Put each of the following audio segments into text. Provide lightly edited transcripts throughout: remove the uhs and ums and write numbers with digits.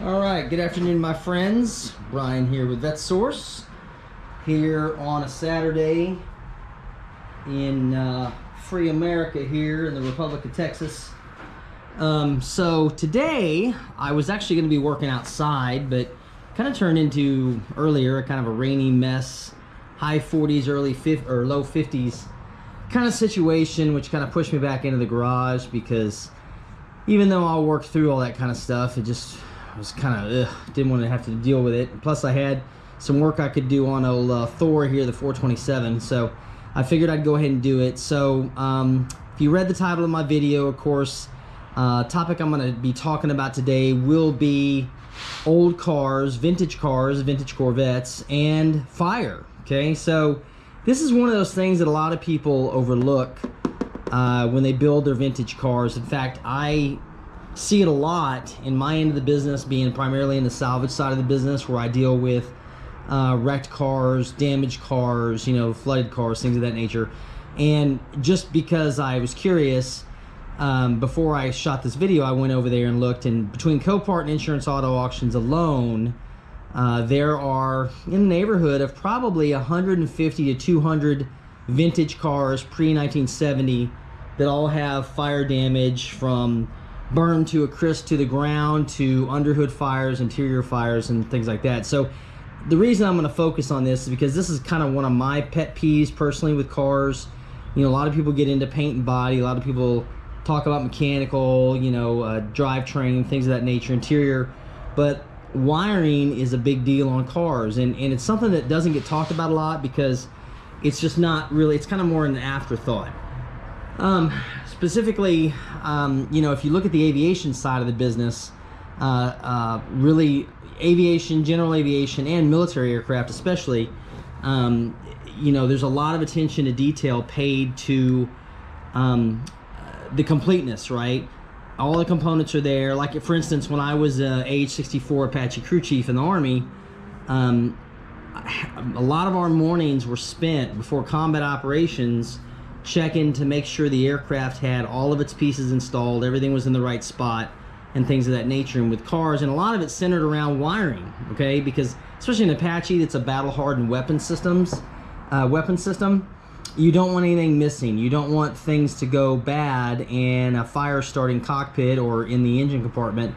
All right, good afternoon, my friends. Brian here with VetteSource, here on a Saturday in free America here in the Republic of Texas. So today I was actually going to be working outside, but kind of turned into earlier kind of a rainy mess, high 40s, low 50s kind of situation, which kind of pushed me back into the garage because even though I'll work through all that kind of stuff, it just was kind of didn't want to have to deal with it. Plus I had some work I could do on old Thor here, the 427, so I figured I'd go ahead and do it. So if you read the title of my video, of course, topic I'm going to be talking about today will be old cars, vintage Corvettes, and fire. Okay, so this is one of those things that a lot of people overlook when they build their vintage cars. In fact, I see it a lot in my end of the business, being primarily in the salvage side of the business, where I deal with wrecked cars, damaged cars, flooded cars, things of that nature. And just because I was curious, before I shot this video, I went over there and looked, and between Copart and Insurance Auto Auctions alone, there are in the neighborhood of probably 150 to 200 vintage cars pre-1970 that all have fire damage, from burned to a crisp to the ground to underhood fires, interior fires, and things like that. So the reason I'm going to focus on this is because this is kind of one of my pet peeves personally with cars. A lot of people get into paint and body, a lot of people talk about mechanical, drivetrain, things of that nature, interior, but wiring is a big deal on cars, and it's something that doesn't get talked about a lot because it's just not really, it's kind of more an afterthought. Specifically, if you look at the aviation side of the business, really aviation, general aviation, and military aircraft especially, there's a lot of attention to detail paid to the completeness, right? All the components are there. Like, for instance, when I was a AH-64 Apache crew chief in the Army, a lot of our mornings were spent before combat operations checking to make sure the aircraft had all of its pieces installed, everything was in the right spot, and things of that nature. And with cars, and a lot of it's centered around wiring, okay? Because especially in Apache, it's a battle-hardened weapon system. You don't want anything missing. You don't want things to go bad and a fire starting cockpit or in the engine compartment,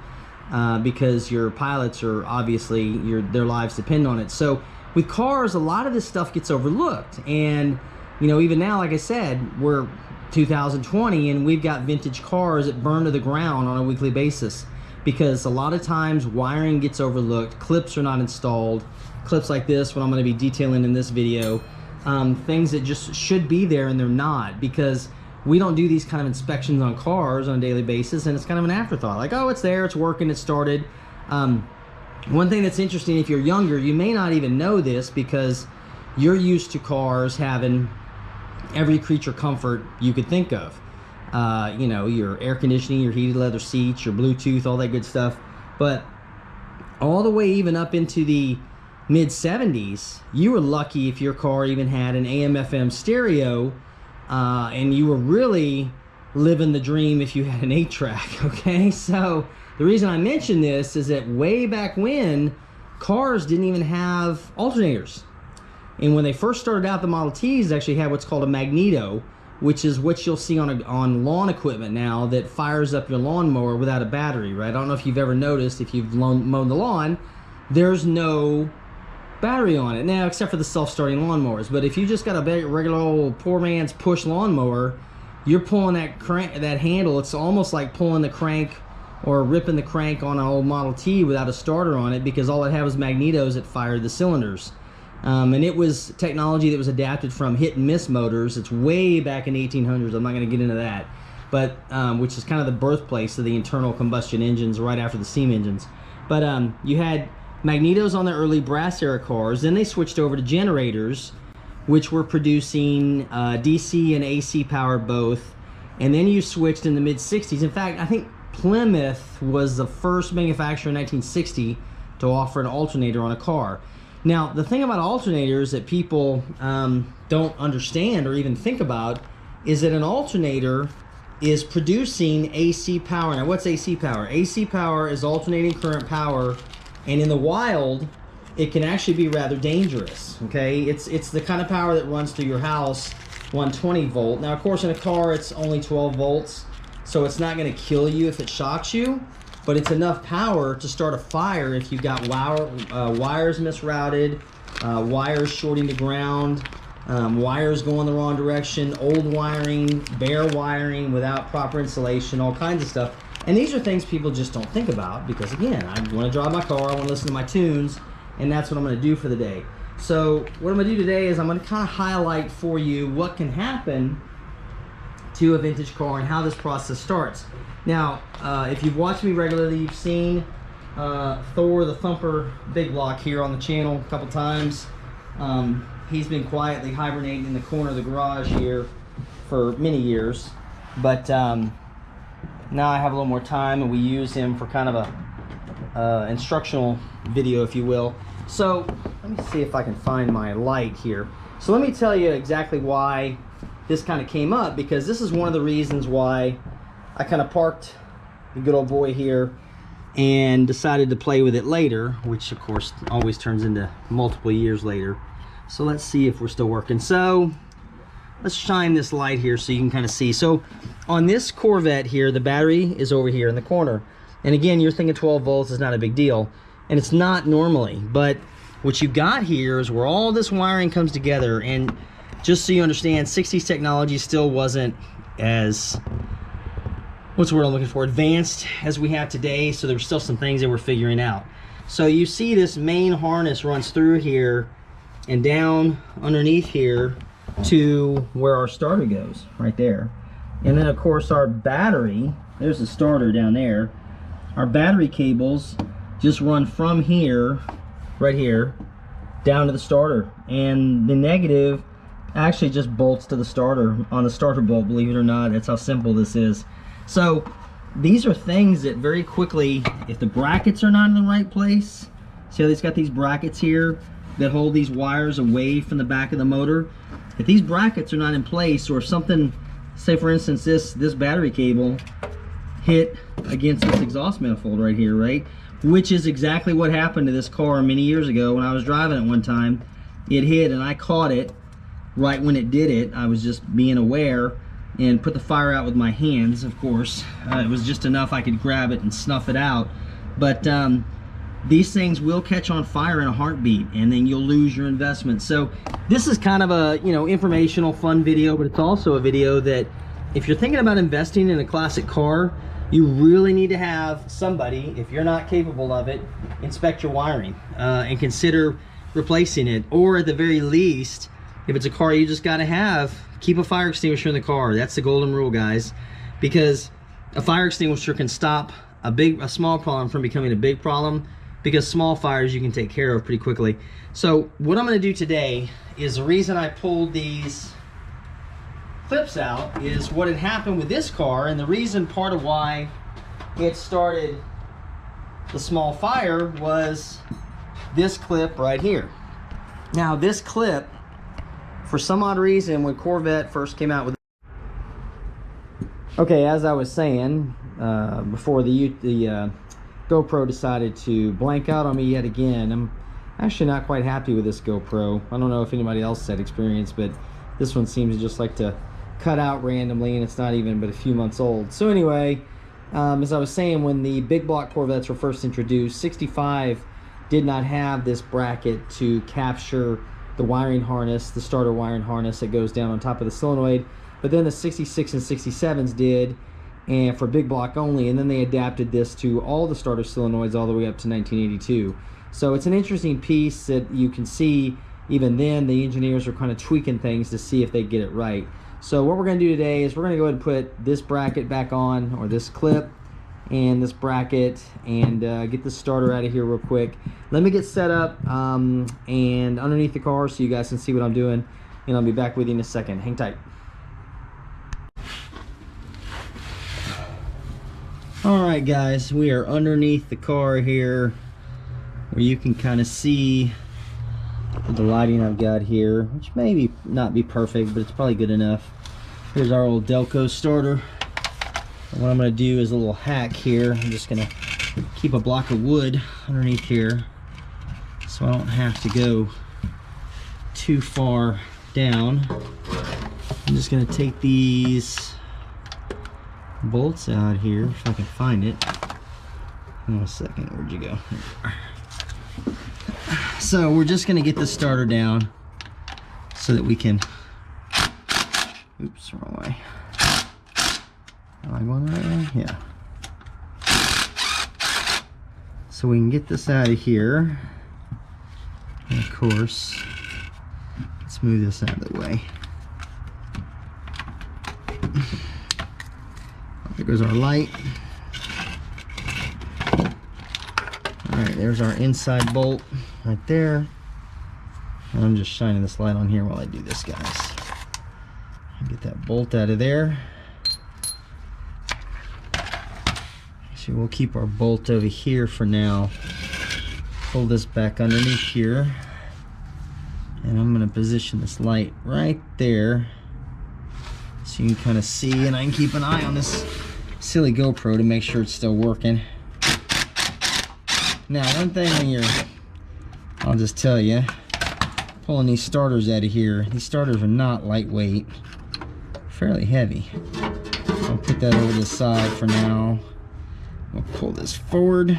because your pilots are obviously, their lives depend on it. So with cars, a lot of this stuff gets overlooked. And even now, like I said, we're 2020 and we've got vintage cars that burn to the ground on a weekly basis because a lot of times wiring gets overlooked, clips are not installed, clips like this, what I'm going to be detailing in this video, things that just should be there and they're not, because we don't do these kind of inspections on cars on a daily basis, and it's kind of an afterthought, like, oh, it's there, it's working, it started. One thing that's interesting, if you're younger, you may not even know this because you're used to cars having every creature comfort you could think of. Your air conditioning, your heated leather seats, your Bluetooth, all that good stuff. But all the way even up into the mid-70s, you were lucky if your car even had an AM/FM stereo, and you were really living the dream if you had an 8-track, okay? So the reason I mention this is that way back when, cars didn't even have alternators. And when they first started out, the Model Ts actually had what's called a magneto, which is what you'll see on lawn equipment now that fires up your lawnmower without a battery, right? I don't know if you've ever noticed, if you've mowed the lawn, there's no battery on it now, except for the self-starting lawnmowers. But if you just got a regular old poor man's push lawnmower, you're pulling that handle. It's almost like pulling the crank or ripping the crank on an old Model T without a starter on it, because all it had was magnetos that fired the cylinders. And it was technology that was adapted from hit and miss motors. It's way back in the 1800s. I'm not going to get into that, but which is kind of the birthplace of the internal combustion engines right after the steam engines. But you had magnetos on the early brass era cars. Then they switched over to generators, which were producing DC and AC power both. And then you switched in the mid-60s. In fact, I think Plymouth was the first manufacturer in 1960 to offer an alternator on a car. Now, the thing about alternators that people don't understand or even think about is that an alternator is producing AC power. Now what's AC power? AC power is alternating current power, and in the wild it can actually be rather dangerous. Okay, it's the kind of power that runs through your house, 120 volt. Now of course in a car it's only 12 volts, so it's not going to kill you if it shocks you, but it's enough power to start a fire if you've got wires misrouted, wires shorting to ground, wires going the wrong direction, old wiring, bare wiring without proper insulation, all kinds of stuff. And these are things people just don't think about because, again, I want to drive my car, I want to listen to my tunes, and that's what I'm going to do for the day. So what I'm going to do today is I'm going to kind of highlight for you what can happen to a vintage car and how this process starts. Now, if you've watched me regularly, you've seen Thor the Thumper Big Block here on the channel a couple times. He's been quietly hibernating in the corner of the garage here for many years, but now I have a little more time and we use him for kind of a instructional video, if you will. So let me see if I can find my light here. So let me tell you exactly why this kind of came up, because this is one of the reasons why I kind of parked the good old boy here and decided to play with it later, which of course always turns into multiple years later. So let's see if we're still working. So let's shine this light here so you can kind of see. So on this Corvette here, the battery is over here in the corner. And again, you're thinking 12 volts is not a big deal. And it's not normally. But what you got here is where all this wiring comes together. And just so you understand, 60s technology still wasn't as, what's the word I'm looking for, advanced as we have today. So there's still some things that we're figuring out. So you see this main harness runs through here and down underneath here to where our starter goes, right there. And then of course our battery, there's the starter down there. Our battery cables just run from here, right here, down to the starter. And the negative actually just bolts to the starter on the starter bolt, believe it or not. That's how simple this is. So these are things that very quickly, if the brackets are not in the right place, see how it's got these brackets here that hold these wires away from the back of the motor. If these brackets are not in place, or if something, say for instance this battery cable hit against this exhaust manifold right here, right, which is exactly what happened to this car many years ago when I was driving it one time. It hit and I caught it right when it did it. I was just being aware and put the fire out with my hands, of course. It was just enough I could grab it and snuff it out. But these things will catch on fire in a heartbeat, and then you'll lose your investment. So this is kind of a, you know, informational, fun video, but it's also a video that if you're thinking about investing in a classic car, you really need to have somebody, if you're not capable of it, inspect your wiring and consider replacing it. Or at the very least, if it's a car you just got to have, keep a fire extinguisher in the car. That's the golden rule, guys, because a fire extinguisher can stop a small problem from becoming a big problem, because small fires you can take care of pretty quickly. So what I'm going to do today is, the reason I pulled these clips out is what had happened with this car, and the reason, part of why it started the small fire, was this clip right here. Now this clip, for some odd reason, when Corvette first came out with, okay, as I was saying before, the GoPro decided to blank out on me yet again. I'm actually not quite happy with this GoPro. I don't know if anybody else had experience, but this one seems to just like to cut out randomly, and it's not even but a few months old. So anyway, as I was saying, when the big block Corvettes were first introduced, 65 did not have this bracket to capture the wiring harness, the starter wiring harness that goes down on top of the solenoid. But then the 66 and 67s did, and for big block only, and then they adapted this to all the starter solenoids all the way up to 1982. So it's an interesting piece that you can see, even then the engineers are kind of tweaking things to see if they get it right. So what we're going to do today is we're going to go ahead and put this bracket back on, or this clip and this bracket, and get the starter out of here real quick. Let me get set up and underneath the car so you guys can see what I'm doing, and I'll be back with you in a second. Hang tight. Alright guys, we are underneath the car here, where you can kind of see the lighting I've got here, which may not be perfect, but it's probably good enough. Here's our old Delco starter. what I'm going to do is a little hack here. I'm just going to keep a block of wood underneath here so I don't have to go too far down. I'm just going to take these bolts out here if I can find it. Hold on a second, where'd you go? So we're just going to get the starter down so that we can, oops, wrong way. Am I going the right way? Yeah. So we can get this out of here. And of course, let's move this out of the way. There goes our light. Alright, there's our inside bolt right there. And I'm just shining this light on here while I do this, guys. Get that bolt out of there. So we'll keep our bolt over here for now. Pull this back underneath here. And I'm going to position this light right there so you can kind of see, and I can keep an eye on this silly GoPro to make sure it's still working. Now, one thing when you're, I'll just tell you, pulling these starters out of here, these starters are not lightweight, fairly heavy. I'll put that over to the side for now. We'll pull this forward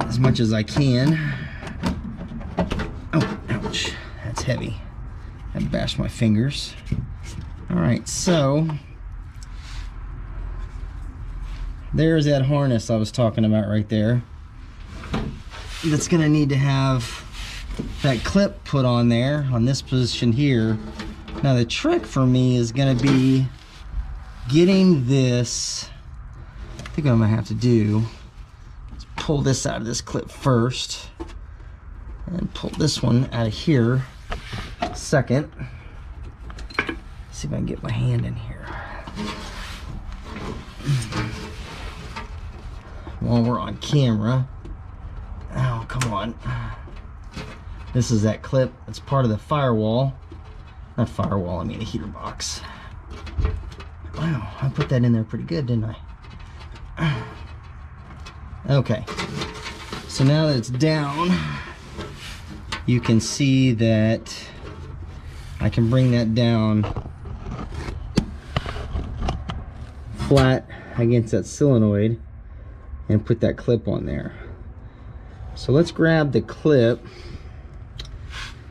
as much as I can. Oh, ouch, that's heavy. That bashed my fingers. Alright, so there's that harness I was talking about right there. That's going to need to have that clip put on there, on this position here. Now the trick for me is going to be getting this, I think what I'm going to have to do is pull this out of this clip first and pull this one out of here second. See if I can get my hand in here while we're on camera. Oh, come on. This is that clip. It's part of the firewall. Not firewall, I mean a heater box. Wow, I put that in there pretty good, didn't I? Okay. So now that it's down, you can see that I can bring that down flat against that solenoid and put that clip on there. So let's grab the clip.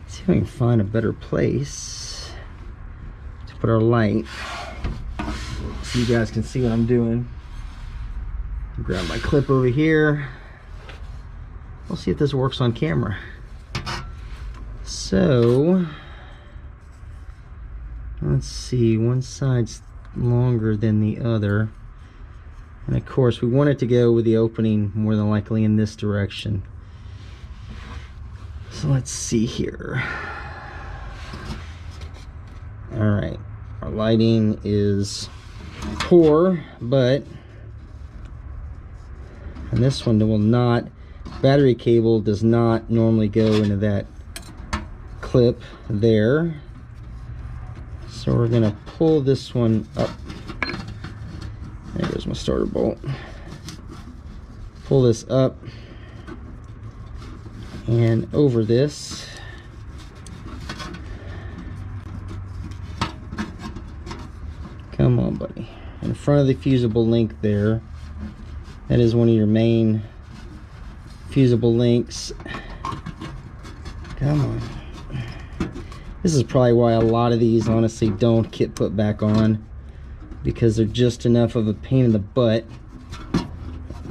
See if I can find a better place to put our light so you guys can see what I'm doing. Grab my clip over here. We'll see if this works on camera. So let's see, one side's longer than the other, and of course we want it to go with the opening more than likely in this direction. So let's see here. All right, our lighting is poor, but and this one will not, battery cable does not normally go into that clip there. So we're gonna pull this one up. There goes my starter bolt. Pull this up and over this. Come on, buddy. In front of the fusible link there. That is one of your main fusible links. Come on. This is probably why a lot of these honestly don't get put back on, because they're just enough of a pain in the butt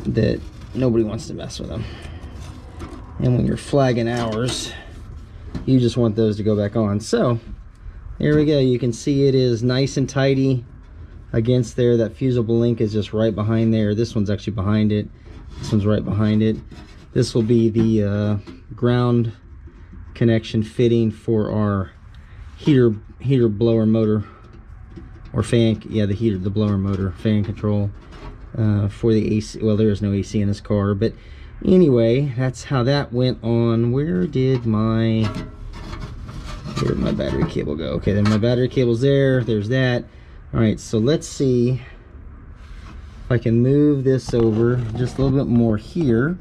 that nobody wants to mess with them. And when you're flagging hours, you just want those to go back on. So there we go. You can see it is nice and tidy against there. That fusible link is just right behind there. This one's actually behind it. This one's right behind it. This will be the ground connection fitting for our heater blower motor, or fan, yeah, the blower motor fan control for the AC. Well, there is no AC in this car, but anyway, that's how that went on. Where did my battery cable go? Okay, then my battery cable's there. There's that. All right, so let's see if I can move this over just a little bit more here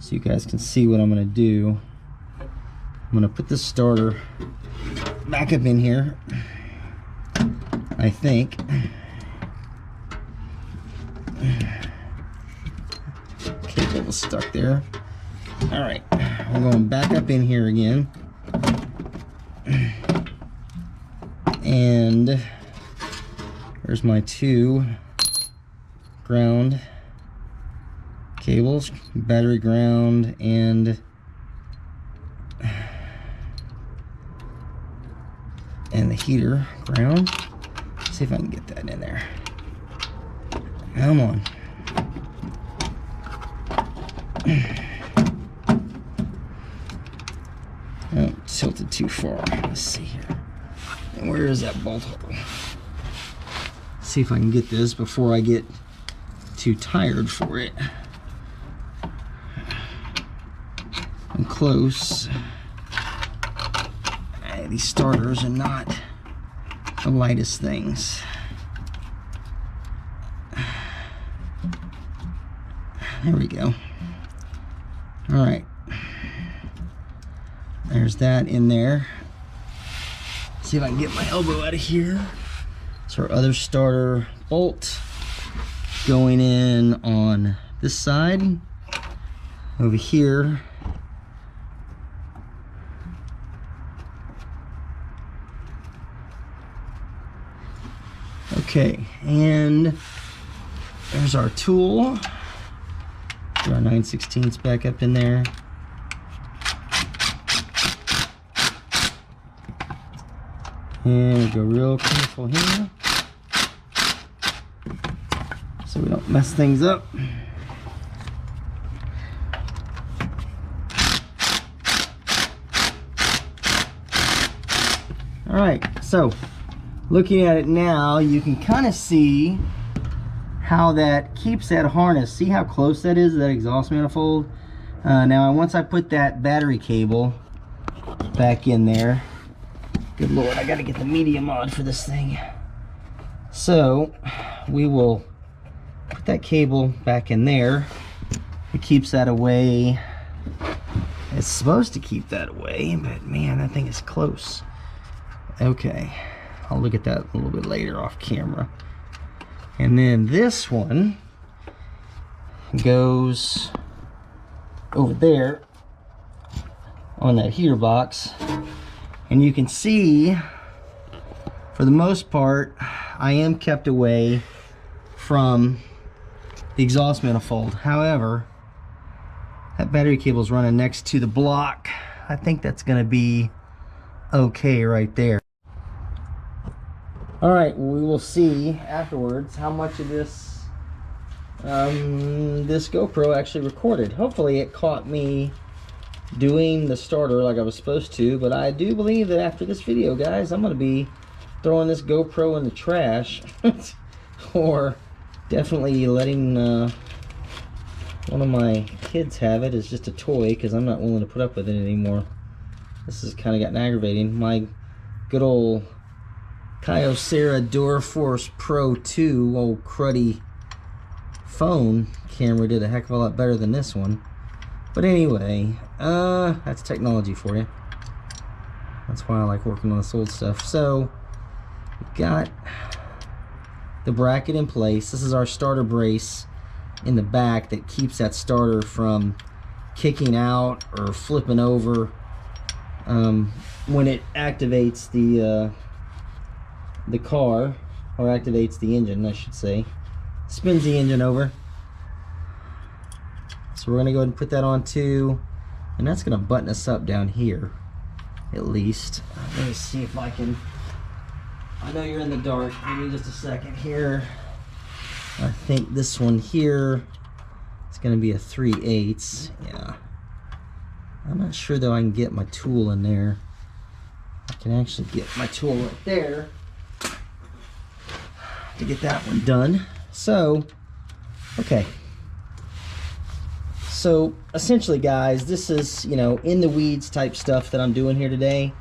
so you guys can see what I'm gonna do. I'm gonna put this starter back up in here, I think. Cable was stuck there. All right, we're going back up in here again. And there's my 2 ground cables, battery ground and the heater ground. Let's see if I can get that in there. Come on. Oh, tilted too far. Let's see here. And where is that bolt hole? See if I can get this before I get too tired for it. I'm close. These starters are not the lightest things. There we go. All right. There's that in there. See if I can get my elbow out of here. So our other starter bolt going in on this side. Over here. Okay, and there's our tool. Put our 9/16 back up in there. And we go real careful here so we don't mess things up. All right, so looking at it now, you can kind of see how that keeps that harness. See how close that is to that exhaust manifold? Now, once I put that battery cable back in there, good Lord, I gotta get the medium on for this thing. So, we will put that cable back in there. It keeps that away. It's supposed to keep that away, but man, that thing is close. Okay. I'll look at that a little bit later off camera. And then this one goes over there on that heater box. And you can see, for the most part, I am kept away from the exhaust manifold. However, that battery cable is running next to the block. I think that's going to be okay right there. All right, we will see afterwards how much of this this GoPro actually recorded. Hopefully it caught me doing the starter like I was supposed to, but I do believe that after this video, guys, I'm going to be throwing this GoPro in the trash or definitely letting one of my kids have it as just a toy, because I'm not willing to put up with it anymore. This has kind of gotten aggravating. My good old Kyocera DuraForce Pro 2 old cruddy phone camera did a heck of a lot better than this one. But anyway, that's technology for you. That's why I like working on this old stuff. So, we've got the bracket in place. This is our starter brace in the back that keeps that starter from kicking out or flipping over when it activates the car, or activates the engine, I should say. Spins the engine over. So we're going to go ahead and put that on too, and that's going to button us up down here at least. Let me see if I can. I know you're in the dark. Give me just a second here. I think this one here is going to be a 3/8. Yeah. I'm not sure though I can get my tool in there. I can actually get my tool right there to get that one done. So, okay. So essentially, guys, this is, you know, in the weeds type stuff that I'm doing here today.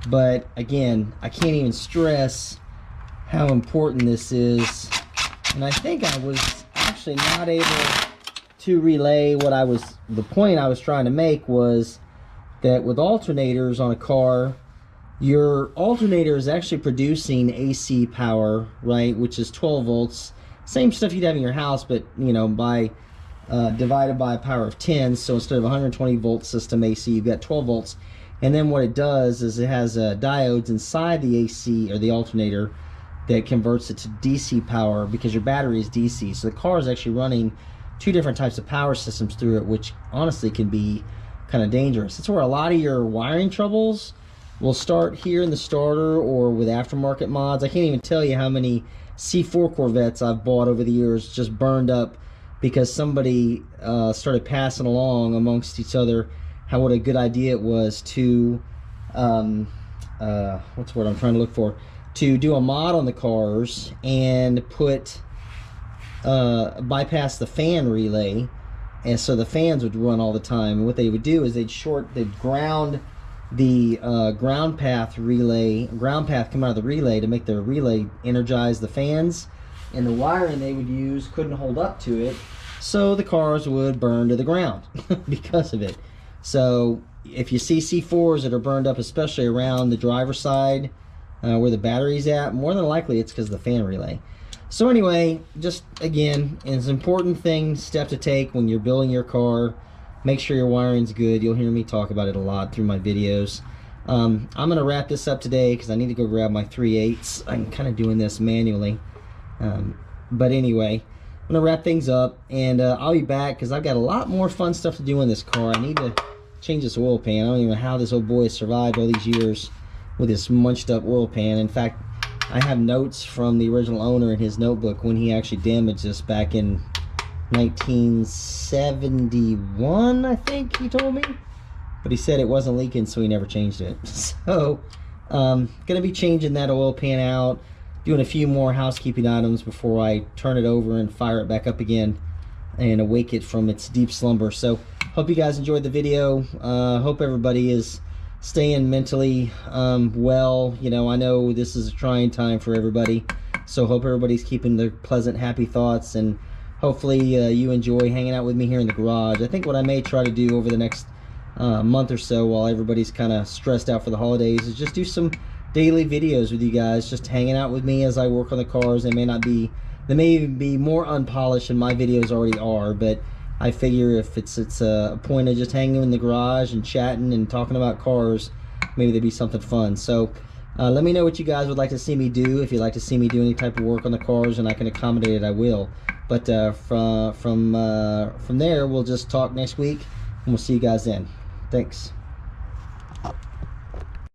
But again, I can't even stress how important this is. And I think I was actually not able to relay what the point I was trying to make was that with alternators on a car, your alternator is actually producing AC power, right, which is 12 volts. Same stuff you'd have in your house, but you know, by divided by a power of 10. So instead of a 120 volt system AC, you've got 12 volts. And then what it does is it has diodes inside the AC or the alternator that converts it to DC power, because your battery is DC. So the car is actually running two different types of power systems through it, which honestly can be kind of dangerous. That's where a lot of your wiring troubles will start here in the starter or with aftermarket mods. I can't even tell you how many C4 Corvettes I've bought over the years just burned up because somebody started passing along amongst each other what a good idea it was to what's the word I'm trying to look for, to do a mod on the cars and put bypass the fan relay, and so the fans would run all the time. And what they would do is they'd ground the ground path come out of the relay to make the relay energize the fans, and the wiring they would use couldn't hold up to it, so the cars would burn to the ground because of it. So if you see C4s that are burned up, especially around the driver's side where the battery's at, more than likely it's because of the fan relay. So anyway, just again, it's an important step to take when you're building your car. Make sure your wiring's good. You'll hear me talk about it a lot through my videos. I'm going to wrap this up today because I need to go grab my 3/8. I'm kind of doing this manually. But anyway, I'm going to wrap things up, and I'll be back because I've got a lot more fun stuff to do in this car. I need to change this oil pan. I don't even know how this old boy has survived all these years with this munched up oil pan. In fact, I have notes from the original owner in his notebook when he actually damaged this back in 1971, I think he told me. But he said it wasn't leaking, so he never changed it. So, gonna be changing that oil pan out, doing a few more housekeeping items before I turn it over and fire it back up again and awake it from its deep slumber. So, hope you guys enjoyed the video. Hope everybody is staying mentally well. You know, I know this is a trying time for everybody, so hope everybody's keeping their pleasant, happy thoughts, and hopefully you enjoy hanging out with me here in the garage. I think what I may try to do over the next month or so, while everybody's kind of stressed out for the holidays, is just do some daily videos with you guys, just hanging out with me as I work on the cars. They may even be more unpolished than my videos already are, but I figure if it's a point of just hanging in the garage and chatting and talking about cars, maybe there'd be something fun. So let me know what you guys would like to see me do. If you'd like to see me do any type of work on the cars and I can accommodate it, I will. But from there, we'll just talk next week, and we'll see you guys then. Thanks.